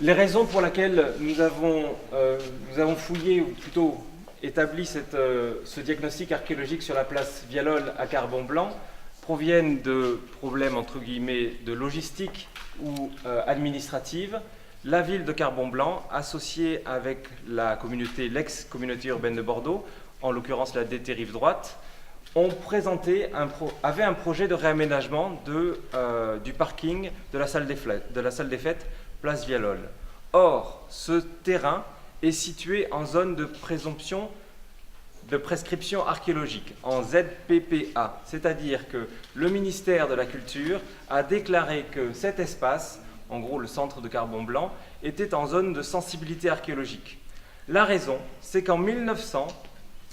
Les raisons pour lesquelles nous avons fouillé, ou plutôt établi ce diagnostic archéologique sur la place Vialol à Carbon-Blanc, proviennent de problèmes, entre guillemets, de logistique ou administrative. La ville de Carbon-Blanc, associée avec la communauté, l'ex-communauté urbaine de Bordeaux, en l'occurrence la DT Rive Droite, avait un projet de réaménagement du parking de la salle des fêtes place Vialol. Or, ce terrain est situé en zone de prescription archéologique, en ZPPA, c'est-à-dire que le ministère de la Culture a déclaré que cet espace, en gros le centre de Carbon-Blanc, était en zone de sensibilité archéologique. La raison, c'est qu'en 1900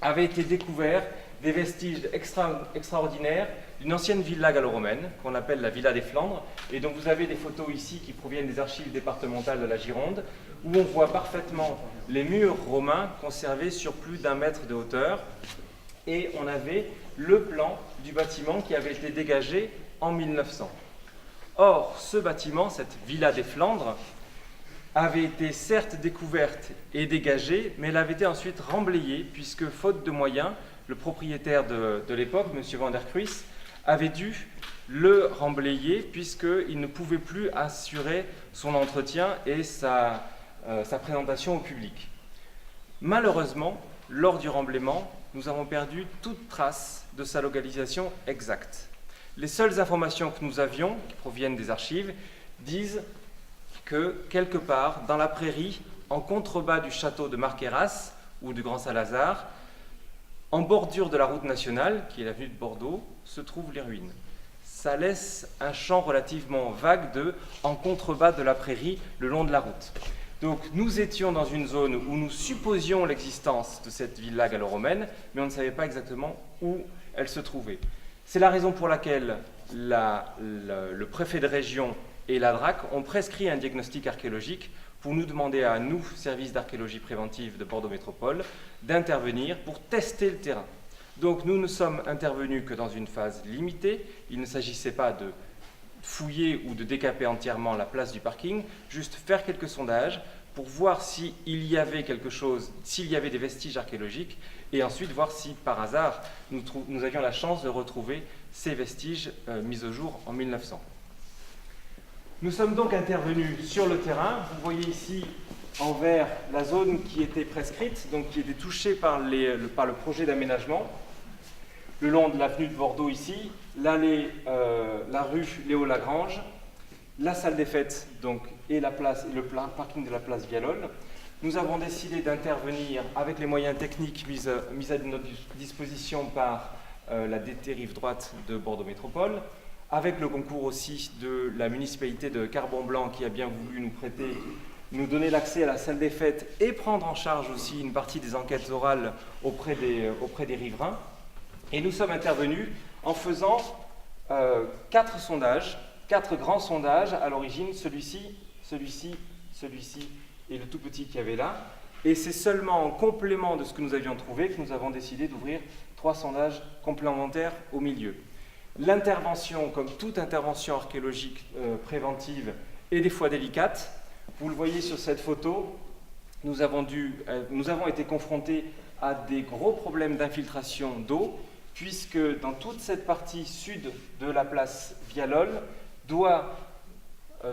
avaient été découverts des vestiges extraordinaires d'une ancienne villa gallo-romaine, qu'on appelle la Villa des Flandres, et donc vous avez des photos ici qui proviennent des archives départementales de la Gironde, où on voit parfaitement les murs romains conservés sur plus d'1 mètre de hauteur, et on avait le plan du bâtiment qui avait été dégagé en 1900. Or, ce bâtiment, cette Villa des Flandres, avait été certes découverte et dégagée, mais elle avait été ensuite remblayée, puisque faute de moyens, le propriétaire de l'époque, M. Van der Kruis, avait dû le remblayer puisqu'il ne pouvait plus assurer son entretien et sa présentation au public. Malheureusement, lors du remblaiement, nous avons perdu toute trace de sa localisation exacte. Les seules informations que nous avions, qui proviennent des archives, disent que quelque part dans la prairie, en contrebas du château de Marqueras ou du Grand Salazar, en bordure de la route nationale, qui est l'avenue de Bordeaux, se trouvent les ruines. Ça laisse un champ relativement vague en contrebas de la prairie, le long de la route. Donc nous étions dans une zone où nous supposions l'existence de cette villa gallo-romaine, mais on ne savait pas exactement où elle se trouvait. C'est la raison pour laquelle le préfet de région et la DRAC ont prescrit un diagnostic archéologique pour nous demander à nous, service d'archéologie préventive de Bordeaux Métropole, d'intervenir pour tester le terrain. Donc nous ne sommes intervenus que dans une phase limitée. Il ne s'agissait pas de fouiller ou de décaper entièrement la place du parking, juste faire quelques sondages pour voir s'il y avait quelque chose, s'il y avait des vestiges archéologiques, et ensuite voir si par hasard nous avions la chance de retrouver ces vestiges mis au jour en 1900. Nous sommes donc intervenus sur le terrain. Vous voyez ici en vert la zone qui était prescrite, donc qui était touchée par le projet d'aménagement. Le long de l'avenue de Bordeaux ici, la rue Léo Lagrange, la salle des fêtes donc, et le parking de la place Vialol. Nous avons décidé d'intervenir avec les moyens techniques mis à notre disposition par la DT Rive Droite de Bordeaux Métropole, avec le concours aussi de la municipalité de Carbon-Blanc qui a bien voulu nous donner l'accès à la salle des fêtes et prendre en charge aussi une partie des enquêtes orales auprès des riverains. Et nous sommes intervenus en faisant 4 grands sondages à l'origine, celui-ci et le tout petit qu'il y avait là. Et c'est seulement en complément de ce que nous avions trouvé que nous avons décidé d'ouvrir 3 sondages complémentaires au milieu. L'intervention, comme toute intervention archéologique préventive, est des fois délicate. Vous le voyez sur cette photo, nous avons été confrontés à des gros problèmes d'infiltration d'eau, puisque dans toute cette partie sud de la place Vialol doit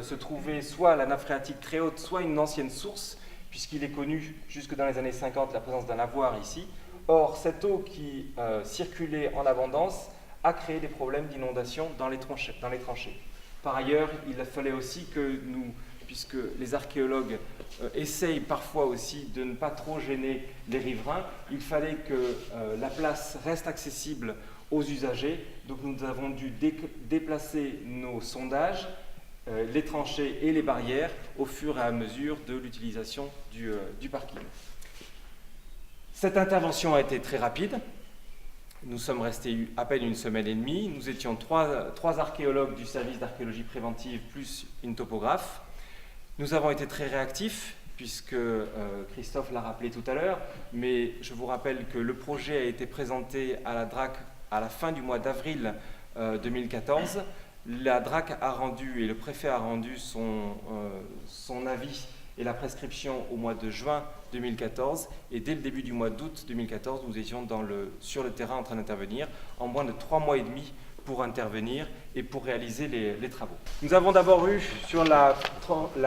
se trouver soit la nappe phréatique très haute, soit une ancienne source, puisqu'il est connu jusque dans les années 50 la présence d'un lavoir ici. Or, cette eau qui circulait en abondance a créé des problèmes d'inondation dans les tranchées. Par ailleurs, il fallait aussi que nous, puisque les archéologues essayent parfois aussi de ne pas trop gêner les riverains, il fallait que la place reste accessible aux usagers. Donc nous avons dû déplacer nos sondages, les tranchées et les barrières au fur et à mesure de l'utilisation du parking. Cette intervention a été très rapide. Nous sommes restés à peine 1 semaine et demie. Nous étions 3 archéologues du service d'archéologie préventive plus une topographe. Nous avons été très réactifs, puisque Christophe l'a rappelé tout à l'heure, mais je vous rappelle que le projet a été présenté à la DRAC à la fin du mois d'avril 2014. la DRAC a rendu et le préfet a rendu son avis et la prescription au mois de juin 2014, et dès le début du mois d'août 2014, nous étions sur le terrain en train d'intervenir, en moins de 3 mois et demi pour intervenir et pour réaliser les travaux. Nous avons d'abord eu sur la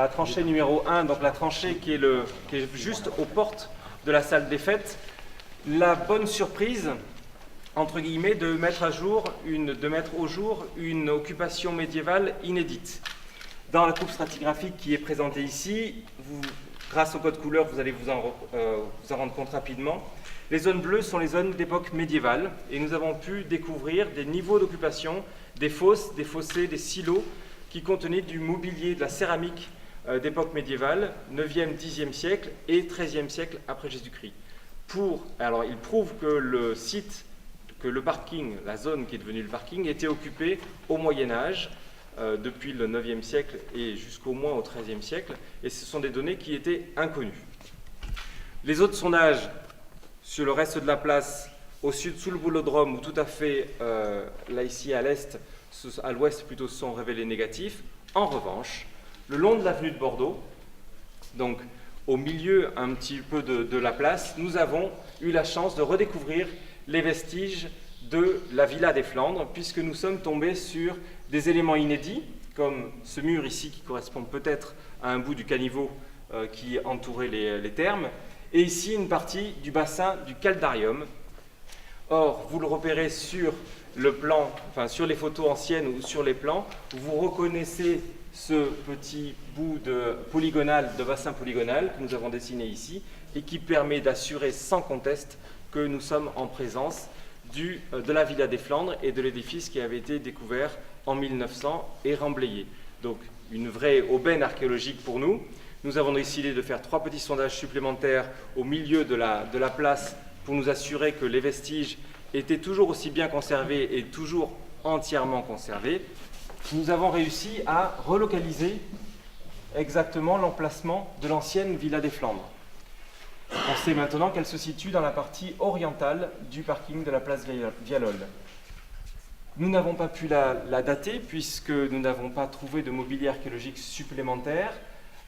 tranchée numéro 1, donc la tranchée qui est juste aux portes de la salle des fêtes, la bonne surprise, entre guillemets, de mettre au jour une occupation médiévale inédite. Dans la coupe stratigraphique qui est présentée ici, grâce au code couleur, vous allez vous en rendre compte rapidement. Les zones bleues sont les zones d'époque médiévale et nous avons pu découvrir des niveaux d'occupation, des fosses, des fossés, des silos qui contenaient du mobilier, de la céramique d'époque médiévale, 9e, 10e siècle et 13e siècle après Jésus-Christ. Alors, il prouve que le site, que le parking, la zone qui est devenue le parking, était occupée au Moyen-Âge, depuis le 9e siècle et jusqu'au moins au 13e siècle, et ce sont des données qui étaient inconnues. Les autres sondages sur le reste de la place, au sud, sous le boulodrome, ou tout à fait là ici à l'est, à l'ouest plutôt, se sont révélés négatifs. En revanche, le long de l'avenue de Bordeaux, donc au milieu un petit peu de la place, nous avons eu la chance de redécouvrir les vestiges de la Villa des Flandres, puisque nous sommes tombés sur des éléments inédits, comme ce mur ici qui correspond peut-être à un bout du caniveau qui entourait les thermes, et ici une partie du bassin du Caldarium. Or, vous le repérez sur le plan, enfin sur les photos anciennes ou sur les plans, vous reconnaissez ce petit bout de bassin polygonal que nous avons dessiné ici et qui permet d'assurer sans conteste que nous sommes en présence de la Villa des Flandres et de l'édifice qui avait été découvert en 1900 et remblayé. Donc une vraie aubaine archéologique pour nous. Nous avons décidé de faire 3 petits sondages supplémentaires au milieu de la place pour nous assurer que les vestiges étaient toujours aussi bien conservés et toujours entièrement conservés. Nous avons réussi à relocaliser exactement l'emplacement de l'ancienne Villa des Flandres. On sait maintenant qu'elle se situe dans la partie orientale du parking de la place Vialol. Nous n'avons pas pu la dater puisque nous n'avons pas trouvé de mobilier archéologique supplémentaire.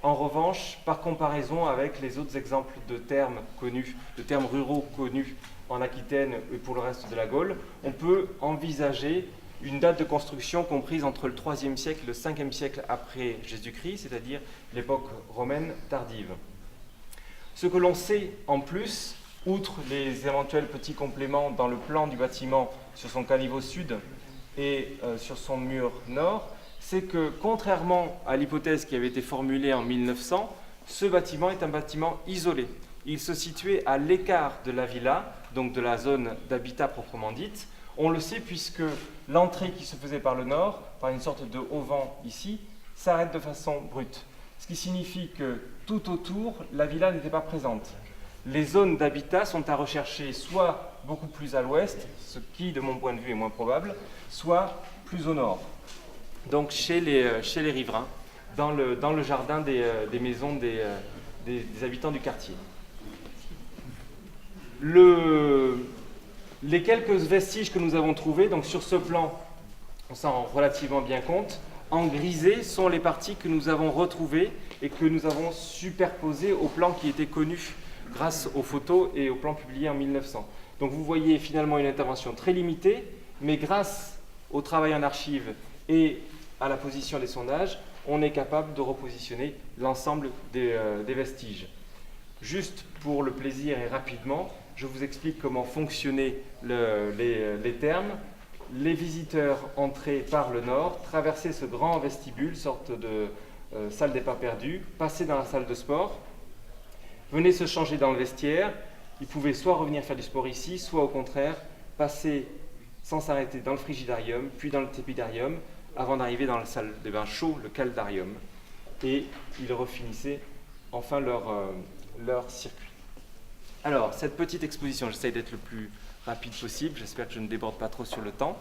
En revanche, par comparaison avec les autres exemples de thermes connus, de thermes ruraux connus en Aquitaine et pour le reste de la Gaule, on peut envisager une date de construction comprise entre le IIIe siècle et le Ve siècle après Jésus-Christ, c'est-à-dire l'époque romaine tardive. Ce que l'on sait en plus, outre les éventuels petits compléments dans le plan du bâtiment sur son caniveau sud et sur son mur nord, c'est que contrairement à l'hypothèse qui avait été formulée en 1900, ce bâtiment est un bâtiment isolé. Il se situait à l'écart de la villa, donc de la zone d'habitat proprement dite. On le sait puisque l'entrée qui se faisait par le nord, par une sorte de auvent ici, s'arrête de façon brute. Ce qui signifie que tout autour, la villa n'était pas présente. Les zones d'habitat sont à rechercher soit beaucoup plus à l'ouest, ce qui, de mon point de vue, est moins probable, soit plus au nord. Donc chez les riverains, dans le jardin des maisons des habitants du quartier. Les quelques vestiges que nous avons trouvés, donc sur ce plan, on s'en rend relativement bien compte, en grisé sont les parties que nous avons retrouvées et que nous avons superposées au plan qui était connu grâce aux photos et au plan publié en 1900. Donc vous voyez finalement une intervention très limitée, mais grâce au travail en archives et à la position des sondages, on est capable de repositionner l'ensemble des vestiges. Juste pour le plaisir et rapidement, je vous explique comment fonctionnaient les thermes. Les visiteurs entraient par le nord, traversaient ce grand vestibule, sorte de salle des pas perdus, passaient dans la salle de sport, venaient se changer dans le vestiaire. Ils pouvaient soit revenir faire du sport ici, soit au contraire passer sans s'arrêter dans le frigidarium, puis dans le tépidarium, avant d'arriver dans la salle de bain chaud, le caldarium. Et ils refinissaient enfin leur circuit. Alors, cette petite exposition, j'essaie d'être le plus rapide possible, j'espère que je ne déborde pas trop sur le temps.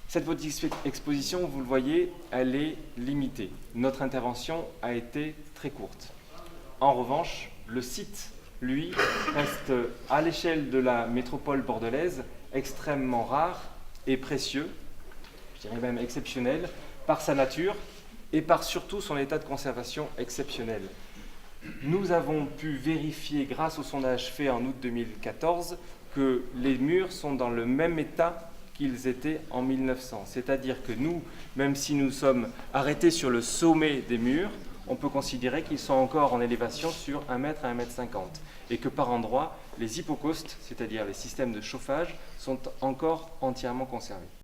Cette petite exposition, vous le voyez, elle est limitée. Notre intervention a été très courte. En revanche, le site, lui, reste à l'échelle de la métropole bordelaise extrêmement rare et précieux. Je je dirais même exceptionnel, par sa nature et par surtout son état de conservation exceptionnel. Nous avons pu vérifier, grâce au sondage fait en août 2014, que les murs sont dans le même état qu'ils étaient en 1900. C'est-à-dire que nous, même si nous sommes arrêtés sur le sommet des murs, on peut considérer qu'ils sont encore en élévation sur 1 mètre à 1,50 m et que par endroits, les hypocaustes, c'est-à-dire les systèmes de chauffage, sont encore entièrement conservés.